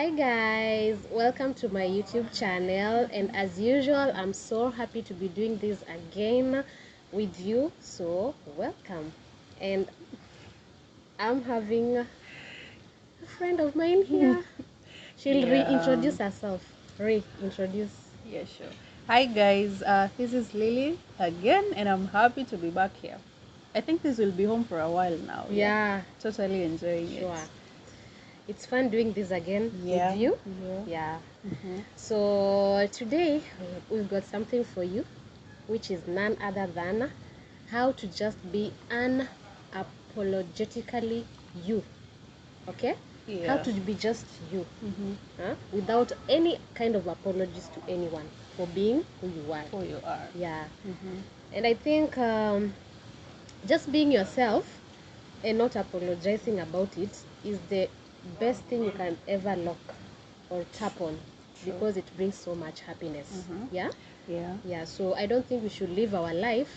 Hi guys, welcome to my YouTube channel, and as usual I'm so happy to be doing this again with you, so welcome. And I'm having a friend of mine here. She'll reintroduce herself. Reintroduce. Yeah, sure. Hi guys, this is Lily again, and I'm happy to be back here. I think this will be home for a while now. Yeah, Totally enjoying sure. it. It's fun doing this again with you. Yeah. So today we've got something for you, which is none other than how to just be unapologetically you. Okay? Yeah. How to be just you, without any kind of apologies to anyone for being who you are. Who you are. Yeah. And I think just being yourself and not apologizing about it is the best thing you can ever lock or tap on, because it brings so much happiness. Yeah. So I don't think we should live our life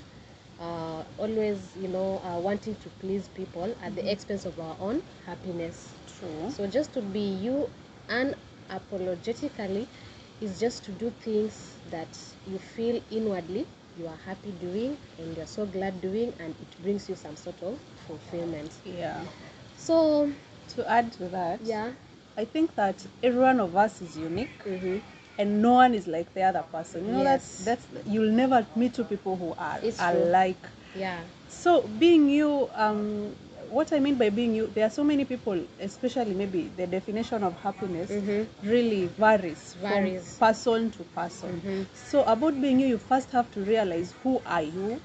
always wanting to please people at the expense of our own happiness. True. So just to be you unapologetically is just to do things that you feel inwardly you are happy doing and you're so glad doing, and it brings you some sort of fulfillment. Yeah. So To add to that, yeah. I think that every one of us is unique, and no one is like the other person. You know, Yes. that's you'll never meet two people who are It's true. alike. Yeah. So being you, what I mean by being you, there are so many people, especially maybe the definition of happiness really varies from person to person. So about being you, you first have to realize who are you,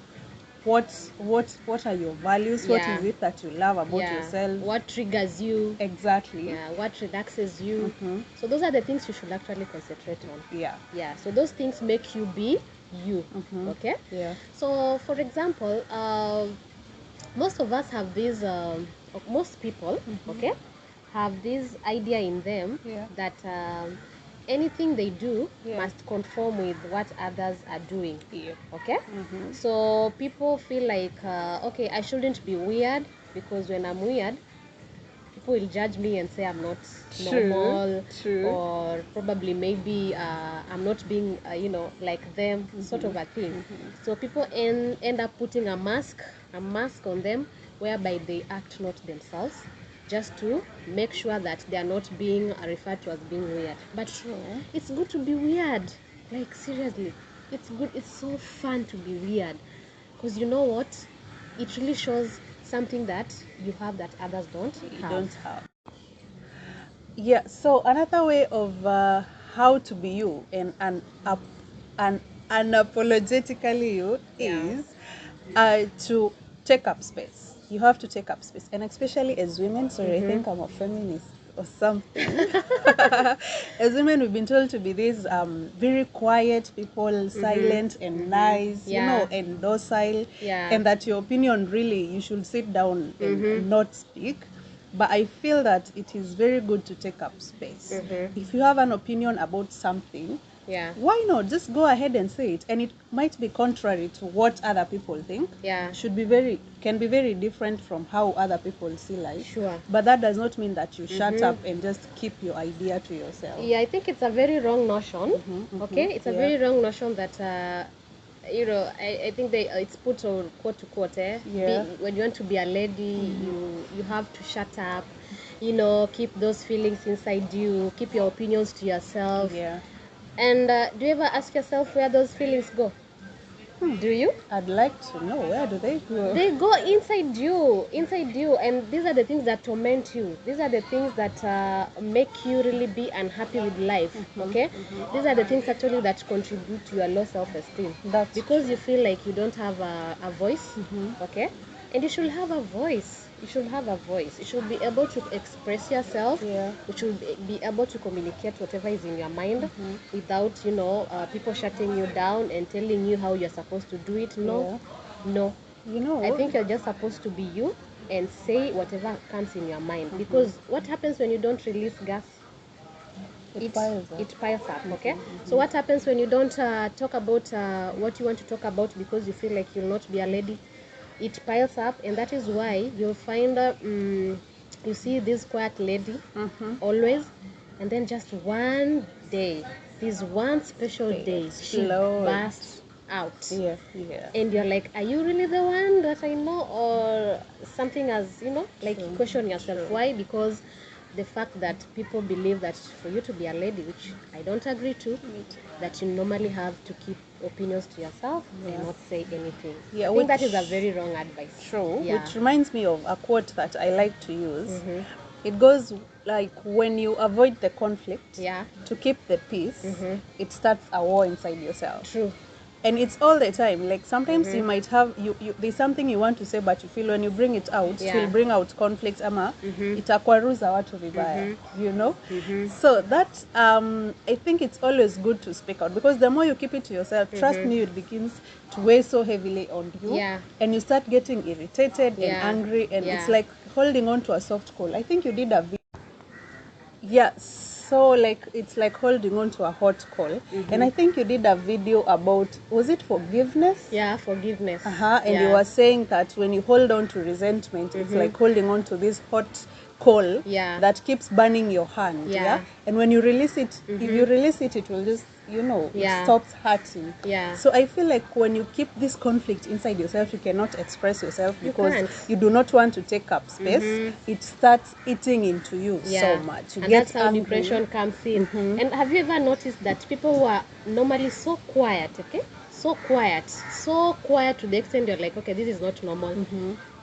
what are your values, what is it that you love about yourself, what triggers you, exactly, what relaxes you. So those are the things you should actually concentrate on. So those things make you be you. Okay. So for example, most of us have this most people okay, have this idea in them that anything they do must conform with what others are doing. Okay. So people feel like okay, I shouldn't be weird, because when I'm weird people will judge me and say I'm not normal, or probably maybe I'm not being like them, sort of a thing. So people end up putting a mask on them, whereby they act not themselves, just to make sure that they are not being referred to as being weird. But it's good to be weird, like seriously, it's good. It's so fun to be weird, because you know what, it really shows something that you have that others don't have. Yeah, so another way of how to be you and unapologetically you is to take up space. You have to take up space, and especially as women. Sorry, I think I'm a feminist or something. As women, we've been told to be these very quiet people, silent and nice, you know, and docile, and that your opinion really, you should sit down and not speak. But I feel that it is very good to take up space. If you have an opinion about something, why not just go ahead and say it? And it might be contrary to what other people think. Can be very different from how other people see life. But that does not mean that you shut up and just keep your idea to yourself. I think it's a very wrong notion. Okay, it's a very wrong notion that I think it's put on quote to quote. When you want to be a lady, you have to shut up. Keep those feelings inside you. Keep your opinions to yourself. And do you ever ask yourself where those feelings go? Do you? I'd like to know, where do they go? They go inside you, and these are the things that torment you. These are the things that make you really be unhappy with life. Okay, these are the things actually that contribute to your low self-esteem. Because you feel like you don't have a voice. Okay, and you should have a voice. You should have a voice. You should be able to express yourself. You should be able to communicate whatever is in your mind without people shutting you down and telling you how you're supposed to do it. No. I think you're just supposed to be you and say whatever comes in your mind. Because what happens when you don't release gas? It piles up. Okay. So what happens when you don't talk about what you want to talk about because you feel like you'll not be a lady? It piles up, and that is why you'll find you see this quiet lady always and then just one day, this one special day, she bursts out. And you're like, are you really the one that I know? Or something as, like you question yourself. Why? Because the fact that people believe that for you to be a lady, which I don't agree to, that you normally have to keep opinions to yourself and not say anything. I think that is a very wrong advice. True. Which reminds me of a quote that I like to use. It goes like, when you avoid the conflict to keep the peace, it starts a war inside yourself. True. And it's all the time. Like sometimes you might have there's something you want to say, but you feel when you bring it out, it will bring out conflict. Ama itakwaruza watu vibaya, So that I think it's always good to speak out, because the more you keep it to yourself, trust me, it begins to weigh so heavily on you, and you start getting irritated and angry, and it's like holding on to a soft coal. I think you did a video. So like it's like holding on to a hot coal, and I think you did a video about, was it forgiveness? Forgiveness. And you were saying that when you hold on to resentment, it's like holding on to this hot coal that keeps burning your hand. And when you release it, if you release it, it will just, it stops hurting. So I feel like when you keep this conflict inside yourself, you cannot express yourself, because you do not want to take up space. It starts eating into you so much. You and get that's how angry. depression comes in. And have you ever noticed that people who are normally so quiet, so quiet to the extent you're like, okay, this is not normal,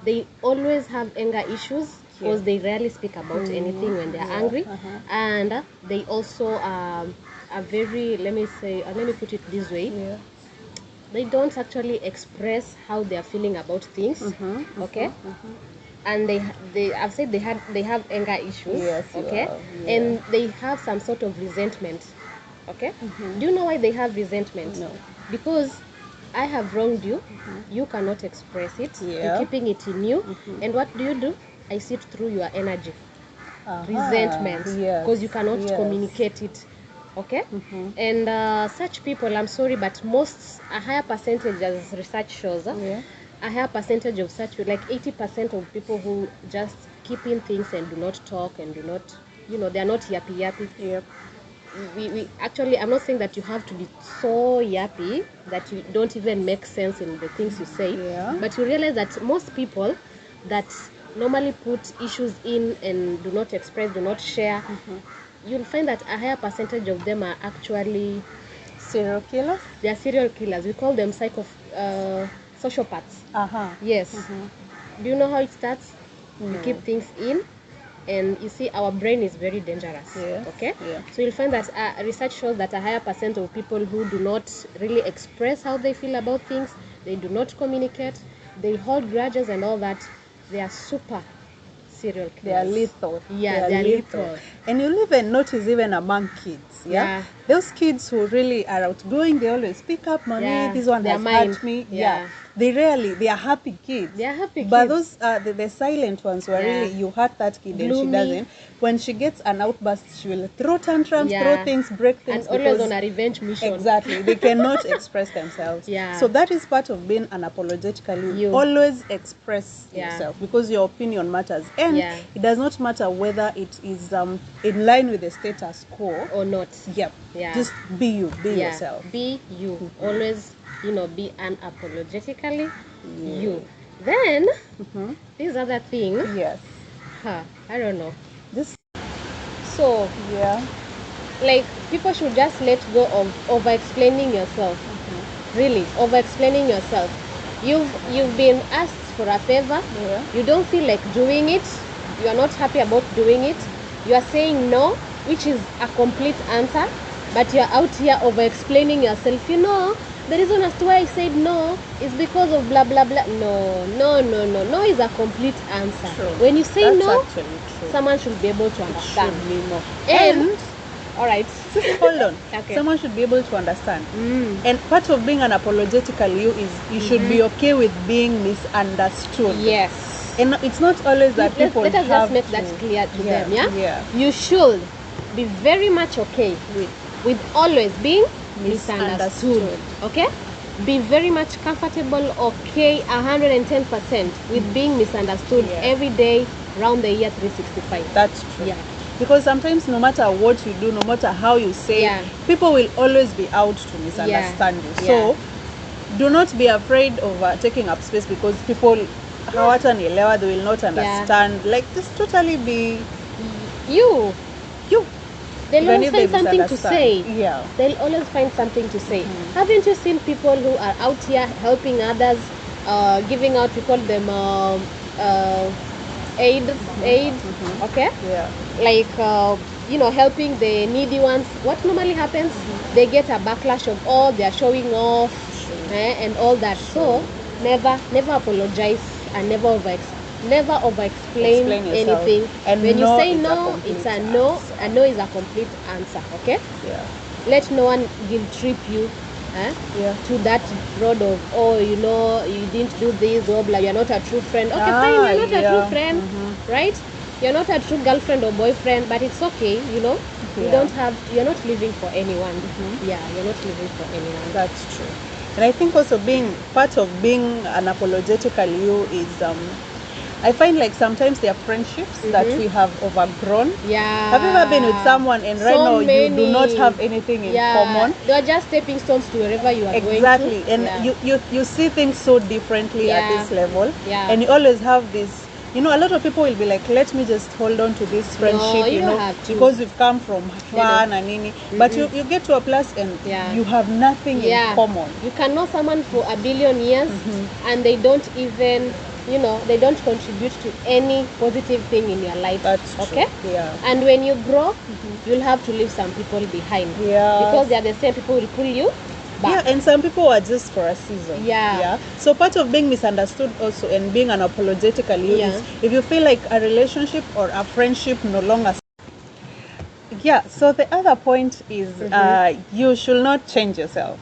they always have anger issues, because they rarely speak about anything when they're angry, and they also are very, let me put it this way, they don't actually express how they are feeling about things, and I've said they have anger issues, and they have some sort of resentment, Do you know why they have resentment? No. Because I have wronged you, you cannot express it, you're keeping it in you, and what do? I see it through your energy, resentment, because you cannot communicate it, and such people, I'm sorry, but a higher percentage, as research shows, a higher percentage of such, like 80% of people who just keep in things and do not talk and do not, they're not yappy. We actually, I'm not saying that you have to be so yappy that you don't even make sense in the things you say, but you realize that most people that normally put issues in and do not express, do not share, you'll find that a higher percentage of them are actually serial killers. They are serial killers. We call them sociopaths. Yes. Do you know how it starts? You keep things in, and you see our brain is very dangerous. So you'll find that research shows that a higher percent of people who do not really express how they feel about things, they do not communicate, they hold grudges and all that, they are super serial killers. They are lethal. They are lethal. And you'll even notice even among kids. Those kids who really are outgoing, they always pick up, mommy, this one has hurt me. They are happy kids. But those the silent ones who are really, you hurt that kid and she doesn't. When she gets an outburst, she will throw tantrums, throw things, break things. And always on a revenge mission. Exactly. They cannot express themselves. So that is part of being unapologetically you. Always express yourself, because your opinion matters. And it does not matter whether it is in line with the status quo or not. Just be you, be yourself. Be you. Always, be unapologetically you. Then these other things. I don't know. So like, people should just let go of over-explaining yourself. Really, over-explaining yourself. You've been asked for a favor. You don't feel like doing it. You are not happy about doing it. You are saying no, which is a complete answer, but you're out here over-explaining yourself. The reason as to why I said no is because of blah blah blah. No is a complete answer. When you say no, someone should be able to understand. And all right, hold on. Someone should be able to understand. And part of being unapologetically you is you should be okay with being misunderstood. And it's not always that people let us just make that clear to them. You should be very much okay with always being misunderstood. Be very much comfortable, 110% with being misunderstood every day, round the year 365. That's true. because sometimes no matter what you do, no matter how you say, people will always be out to misunderstand you. So do not be afraid of taking up space, because people hawatanielewa, they will not understand. Like, just totally be you. They'll always find something to say. Yeah. They'll always find something to say. Haven't you seen people who are out here helping others, giving out, we call them aid, okay? Yeah. Like, helping the needy ones. What normally happens? They get a backlash of all they're showing off and all that. So, never apologize and never over-explain anything. And when you say no, it's a no. A no is a complete answer, okay? Yeah. Let no one guilt trip you to that road of, you didn't do this, blah, blah, you're not a true friend. Okay, fine, you're not a true friend, right? You're not a true girlfriend or boyfriend, but it's okay, you're not living for anyone. Yeah, you're not living for anyone. That's true. And I think also part of being unapologetically you is I find like sometimes there are friendships that we have overgrown. Yeah. Have you ever been with someone and right now you do not have anything in common? They are just stepping stones to wherever you are going to. Exactly. And you see things so differently at this level. Yeah. And you always have this, a lot of people will be like, let me just hold on to this friendship, because we've come from fun and any. But you get to a place and you have nothing in common. You can know someone for a billion years and they don't even, they don't contribute to any positive thing in your life. That's true. Okay? Yeah. And when you grow, you'll have to leave some people behind. Yeah. Because they are the same people who will pull you back. Yeah, and some people are just for a season. Yeah. So part of being misunderstood also and being unapologetically you is if you feel like a relationship or a friendship no longer. Yeah, so the other point is you should not change yourself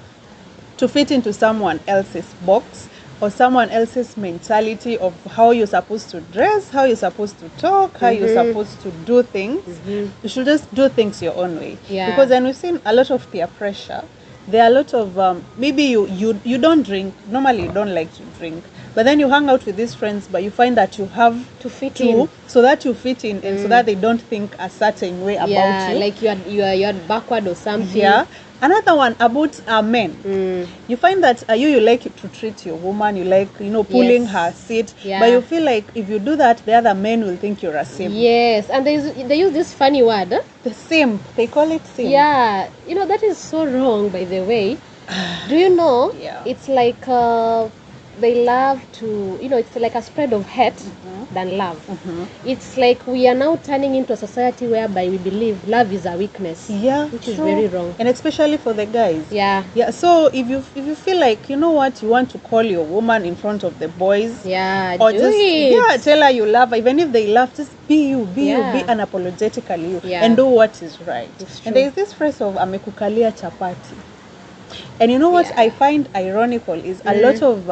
to fit into someone else's box or someone else's mentality of how you're supposed to dress, how you're supposed to talk, how you're supposed to do things. You should just do things your own way. Yeah. Because then we've seen a lot of peer pressure. There are a lot of, maybe you don't drink, normally you don't like to drink, but then you hang out with these friends, but you find that you have to fit in, so that you fit in and so that they don't think a certain way about you. Like you're backward or something. Yeah. Another one about men. You find that you like to treat your woman, you like, pulling her seat, but you feel like if you do that, the other men will think you're a simp. Yes, and they use this funny word. The simp. They call it simp. Yeah, that is so wrong, by the way. Do you know? Yeah. It's like they love to, it's like a spread of hate than love. It's like we are now turning into a society whereby we believe love is a weakness. Yeah, which is very wrong. And especially for the guys. Yeah. Yeah. So if you feel like, you want to call your woman in front of the boys. Yeah. Or tell her you love her. Even if they laugh, just be you, be unapologetically you, and do what is right. And there is this phrase of amekukalia chapati. And you know what I find ironical is a lot of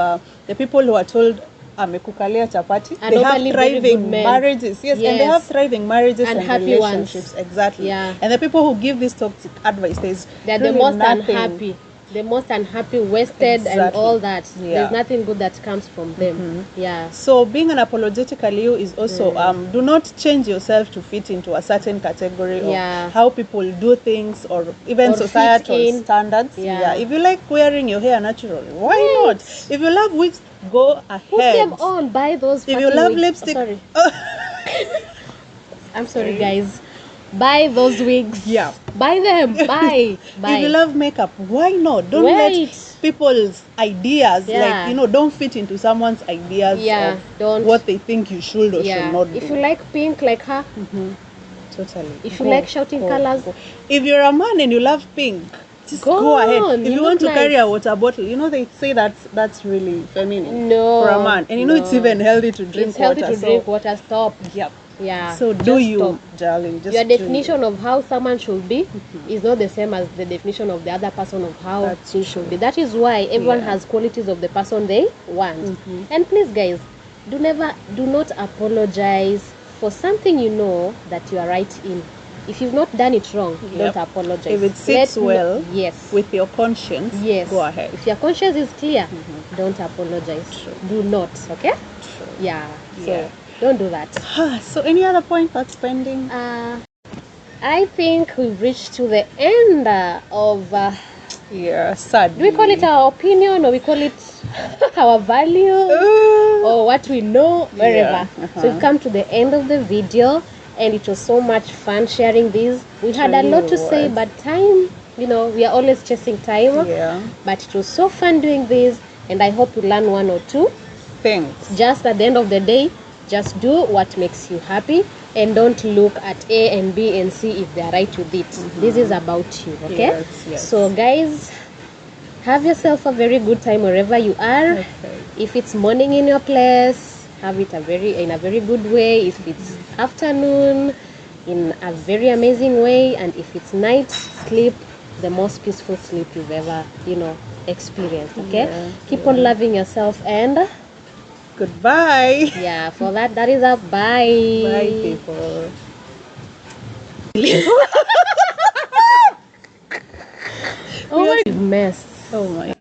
the people who are told amekukalia chapati, they have thriving marriages. Yes, and they have thriving marriages and happy relationships. Ones. Exactly. Yeah. And the people who give this toxic advice, they're really the most unhappy. The most unhappy, wasted, and all that. There's nothing good that comes from them. Yeah. So being unapologetically you is also do not change yourself to fit into a certain category of how people do things or even societal standards. Yeah. If you like wearing your hair naturally, why not? If you love wigs, go ahead. Put them on. Buy those. If you love lipstick, I'm sorry, guys. Buy those wigs. Yeah. Buy them. Buy. If you love makeup, why not? Don't let people's ideas, don't fit into someone's ideas of what they think you should or should not do. If you like pink like her, totally. If you like shouting colors. If you're a man and you love pink, just go ahead. If you want to carry a water bottle, they say that's really feminine for a man. And it's even healthy to drink water. It's healthy to drink water. Stop. Yep. Yeah. So do you, darling. Just your definition of how someone should be is not the same as the definition of the other person of how he should be. That is why everyone has qualities of the person they want. And please, guys, do not apologize for something you know that you are right in. If you've not done it wrong, don't apologize. If it sits with your conscience, go ahead. If your conscience is clear, don't apologize. True. Do not, okay? True. Yeah. So don't do that. So any other point that's pending? I think we've reached to the end of sadly. Do we call it our opinion, or we call it our value, or what we know, wherever. So we've come to the end of the video, and it was so much fun sharing this. We had a lot to say, but time, we are always chasing time. But it was so fun doing this, and I hope you learn one or two things. Just at the end of the day, just do what makes you happy, and don't look at A and B and see if they are right with it. This is about you, okay? Yes. So guys, have yourself a very good time wherever you are. If it's morning in your place, have it in a very good way. If it's afternoon, in a very amazing way. And if it's night, sleep the most peaceful sleep you've ever experienced. Okay, keep on loving yourself, and goodbye. Yeah, for that is a bye. Bye, people. Oh my mess. Oh my.